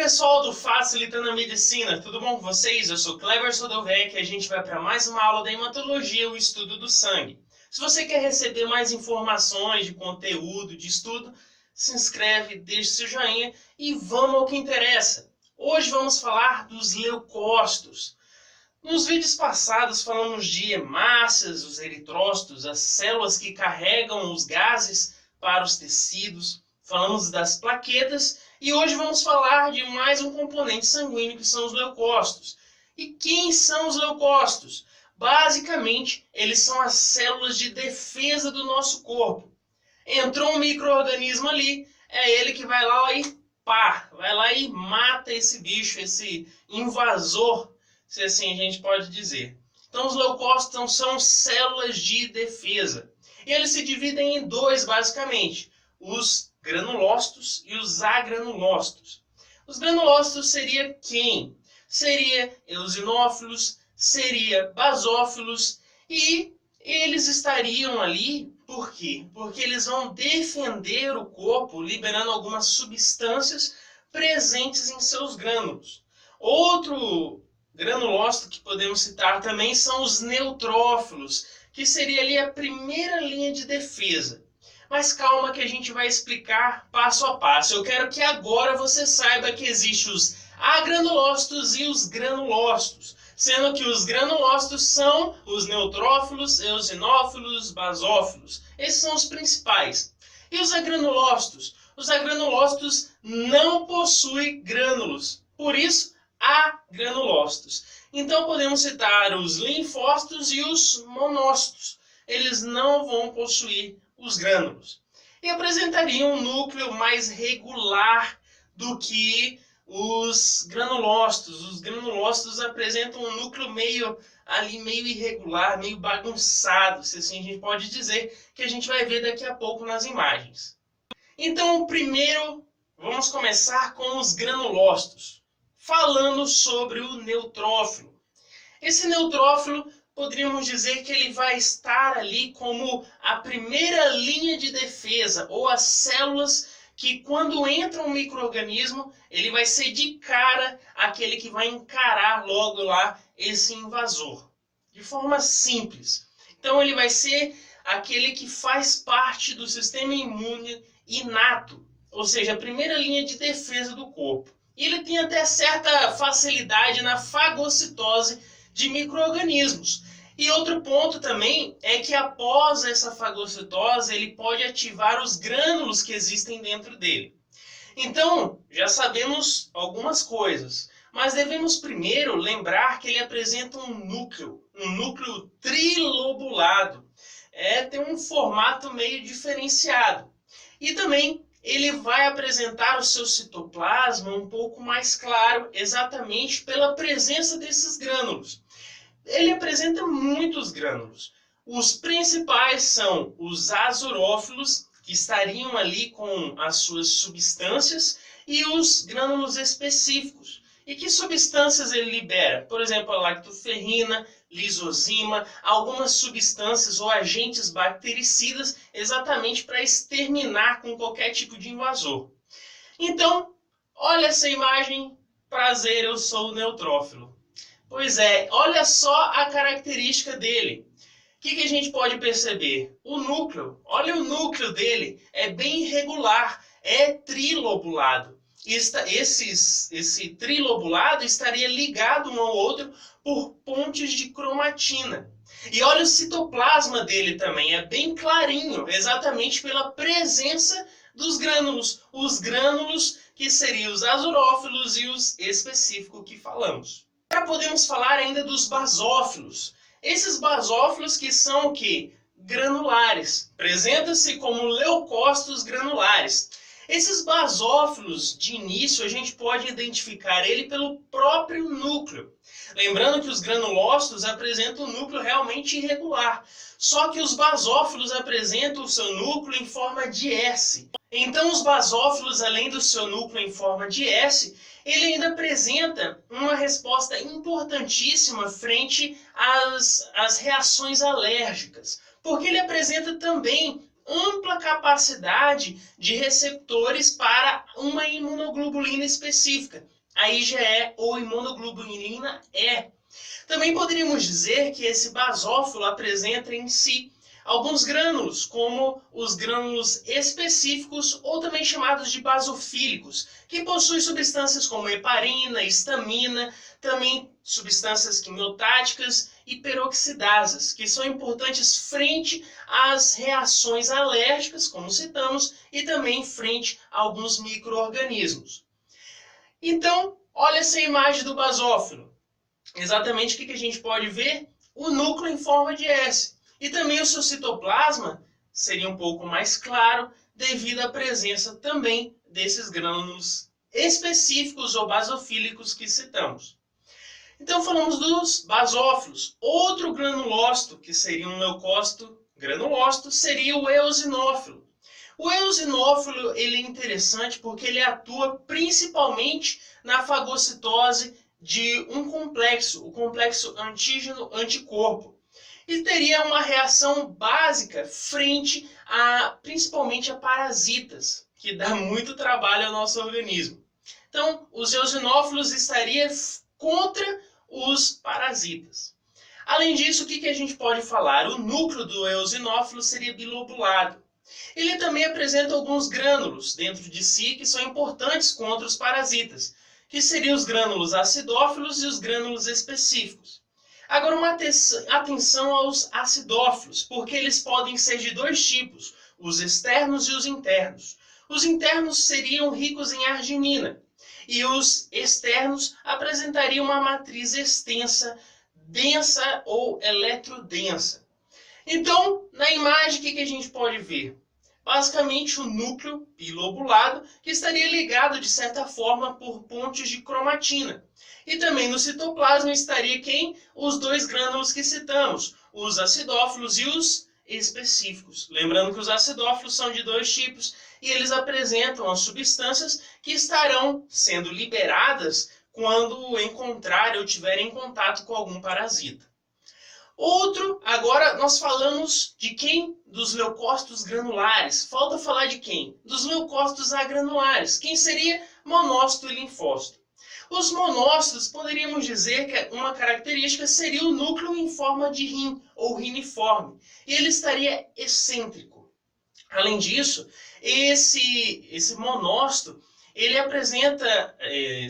pessoal do Facilitando a Medicina, tudo bom com vocês? Eu sou Cleber Sodovec e a gente vai para mais uma aula da hematologia, o estudo do sangue. Se você quer receber mais informações de conteúdo, de estudo, se inscreve, deixe seu joinha e vamos ao que interessa. Hoje vamos falar dos leucócitos. Nos vídeos passados falamos de hemácias, os eritrócitos, as células que carregam os gases para os tecidos. Falamos das plaquetas e hoje vamos falar de mais um componente sanguíneo que são os leucócitos. E quem são os leucócitos? Basicamente, eles são as células de defesa do nosso corpo. Entrou um micro-organismo ali, é ele que vai lá e vai lá e mata esse bicho, esse invasor, se assim a gente pode dizer. Então os leucócitos são células de defesa. E eles se dividem em dois, basicamente. Os granulócitos e os agranulócitos. Os granulócitos seria quem? Seria eosinófilos, seria basófilos e eles estariam ali, por quê? Porque eles vão defender o corpo liberando algumas substâncias presentes em seus grânulos. Outro granulócito que podemos citar também são os neutrófilos, que seria ali a primeira linha de defesa. Mas calma que a gente vai explicar passo a passo. Eu quero que agora você saiba que existem os agranulócitos e os granulócitos, sendo que os granulócitos são os neutrófilos, eosinófilos, basófilos. Esses são os principais. E os agranulócitos? Os agranulócitos não possuem grânulos, por isso agranulócitos. Então podemos citar os linfócitos e os monócitos. Eles não vão possuir os grânulos. E apresentariam um núcleo mais regular do que os granulócitos. Os granulócitos apresentam um núcleo meio irregular, meio bagunçado, se assim a gente pode dizer, que a gente vai ver daqui a pouco nas imagens. Então, primeiro, vamos começar com os granulócitos, falando sobre o neutrófilo. Esse neutrófilo, poderíamos dizer que ele vai estar ali como a primeira linha de defesa, ou as células que quando entra um micro-organismo, ele vai ser de cara aquele que vai encarar logo lá esse invasor, de forma simples. Então ele vai ser aquele que faz parte do sistema imune inato, ou seja, a primeira linha de defesa do corpo. E ele tem até certa facilidade na fagocitose de micro-organismos. E outro ponto também é que após essa fagocitose, ele pode ativar os grânulos que existem dentro dele. Então, já sabemos algumas coisas, mas devemos primeiro lembrar que ele apresenta um núcleo trilobulado. Tem um formato meio diferenciado. E também ele vai apresentar o seu citoplasma um pouco mais claro, exatamente pela presença desses grânulos. Ele apresenta muitos grânulos. Os principais são os azurófilos, que estariam ali com as suas substâncias, e os grânulos específicos. E que substâncias ele libera? Por exemplo, a lactoferrina, lisozima, algumas substâncias ou agentes bactericidas, exatamente para exterminar com qualquer tipo de invasor. Então, olha essa imagem. Prazer, eu sou o neutrófilo. Pois é, olha só a característica dele. O que a gente pode perceber? O núcleo, olha o núcleo dele, é bem irregular, é trilobulado. Esse trilobulado estaria ligado um ao outro por pontes de cromatina. E olha o citoplasma dele também, é bem clarinho, exatamente pela presença dos grânulos. Os grânulos que seriam os azurófilos e os específicos que falamos. Agora podemos falar ainda dos basófilos. Esses basófilos que são o quê? Granulares. Apresentam-se como leucócitos granulares. Esses basófilos, de início, a gente pode identificar ele pelo próprio núcleo. Lembrando que os granulócitos apresentam um núcleo realmente irregular. Só que os basófilos apresentam o seu núcleo em forma de S. Então os basófilos, além do seu núcleo em forma de S, ele ainda apresenta uma resposta importantíssima frente às reações alérgicas, porque ele apresenta também ampla capacidade de receptores para uma imunoglobulina específica. Aí já é ou imunoglobulina E. Também poderíamos dizer que esse basófilo apresenta em si alguns grânulos, como os grânulos específicos ou também chamados de basofílicos, que possuem substâncias como heparina, histamina, também substâncias quimiotáticas e peroxidasas, que são importantes frente às reações alérgicas, como citamos, e também frente a alguns micro-organismos. Então, olha essa imagem do basófilo. Exatamente o que a gente pode ver? O núcleo em forma de S. E também o seu citoplasma seria um pouco mais claro devido à presença também desses grânulos específicos ou basofílicos que citamos. Então falamos dos basófilos. Outro granulócito, que seria um leucócito granulócito, seria o eosinófilo. O eosinófilo ele é interessante porque ele atua principalmente na fagocitose de um complexo, o complexo antígeno-anticorpo. E teria uma reação básica frente principalmente a parasitas, que dá muito trabalho ao nosso organismo. Então, os eosinófilos estariam contra os parasitas. Além disso, o que a gente pode falar? O núcleo do eosinófilo seria bilobulado. Ele também apresenta alguns grânulos dentro de si que são importantes contra os parasitas, que seriam os grânulos acidófilos e os grânulos específicos. Agora, uma atenção aos acidófilos, porque eles podem ser de dois tipos, os externos e os internos. Os internos seriam ricos em arginina, e os externos apresentariam uma matriz extensa, densa ou eletrodensa. Então, na imagem, o que a gente pode ver? Basicamente, o núcleo bilobulado, que estaria ligado, de certa forma, por pontes de cromatina. E também no citoplasma estaria quem? Os dois grânulos que citamos, os acidófilos e os específicos. Lembrando que os acidófilos são de dois tipos e eles apresentam as substâncias que estarão sendo liberadas quando encontrarem ou tiverem contato com algum parasita. Outro, agora nós falamos de quem? Dos leucócitos granulares. Falta falar de quem? Dos leucócitos agranulares. Quem seria? Monócito e linfócito. Os monócitos, poderíamos dizer que uma característica seria o núcleo em forma de rim, ou riniforme. E ele estaria excêntrico. Além disso, esse monócito, ele apresenta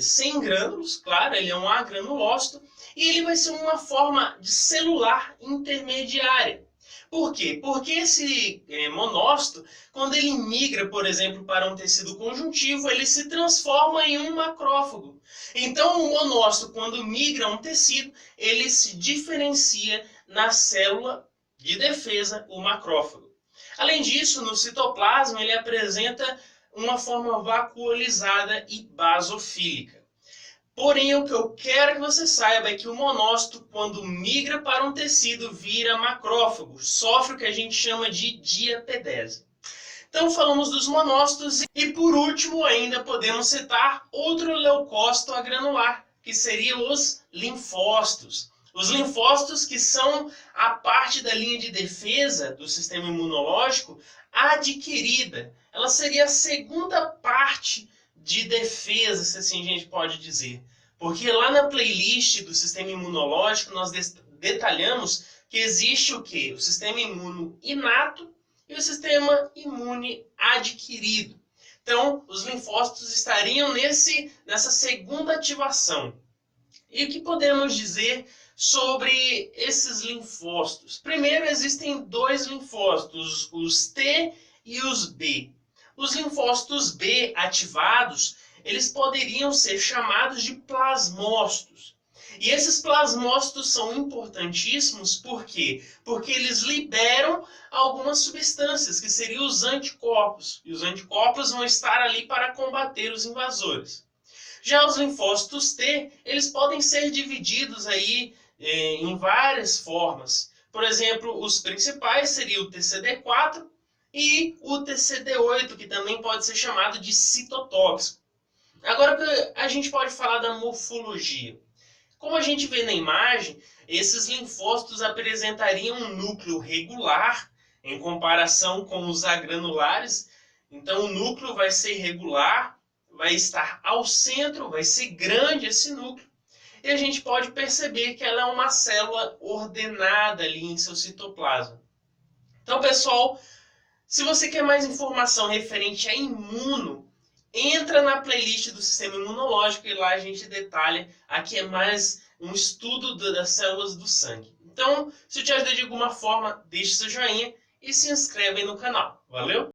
100 grânulos, claro, ele é um agranulócito, e ele vai ser uma forma de celular intermediária. Por quê? Porque esse monócito, quando ele migra, por exemplo, para um tecido conjuntivo, ele se transforma em um macrófago. Então, o monócito, quando migra a um tecido, ele se diferencia na célula de defesa, o macrófago. Além disso, no citoplasma, ele apresenta uma forma vacuolizada e basofílica. Porém, o que eu quero que você saiba é que o monócito, quando migra para um tecido, vira macrófago, sofre o que a gente chama de diapedese. Então, falamos dos monócitos e, por último, ainda podemos citar outro leucócito agranular, que seriam os linfócitos. Os linfócitos, que são a parte da linha de defesa do sistema imunológico adquirida. Ela seria a segunda parte de defesa, se assim a gente pode dizer. Porque lá na playlist do sistema imunológico nós detalhamos que existe o quê? O sistema imune inato e o sistema imune adquirido. Então, os linfócitos estariam nessa segunda ativação. E o que podemos dizer sobre esses linfócitos? Primeiro, existem dois linfócitos, os T e os B. Os linfócitos B ativados, eles poderiam ser chamados de plasmócitos. E esses plasmócitos são importantíssimos, por quê? Porque eles liberam algumas substâncias, que seriam os anticorpos. E os anticorpos vão estar ali para combater os invasores. Já os linfócitos T, eles podem ser divididos aí em várias formas. Por exemplo, os principais seriam o TCD4, e o TCD8, que também pode ser chamado de citotóxico. Agora a gente pode falar da morfologia. Como a gente vê na imagem, esses linfócitos apresentariam um núcleo regular, em comparação com os agranulares. Então o núcleo vai ser irregular, vai estar ao centro, vai ser grande esse núcleo. E a gente pode perceber que ela é uma célula ordenada ali em seu citoplasma. Então, pessoal, se você quer mais informação referente a imuno, entra na playlist do sistema imunológico e lá a gente detalha. Aqui é mais um estudo das células do sangue. Então, se eu te ajudei de alguma forma, deixe seu joinha e se inscreve aí no canal. Valeu?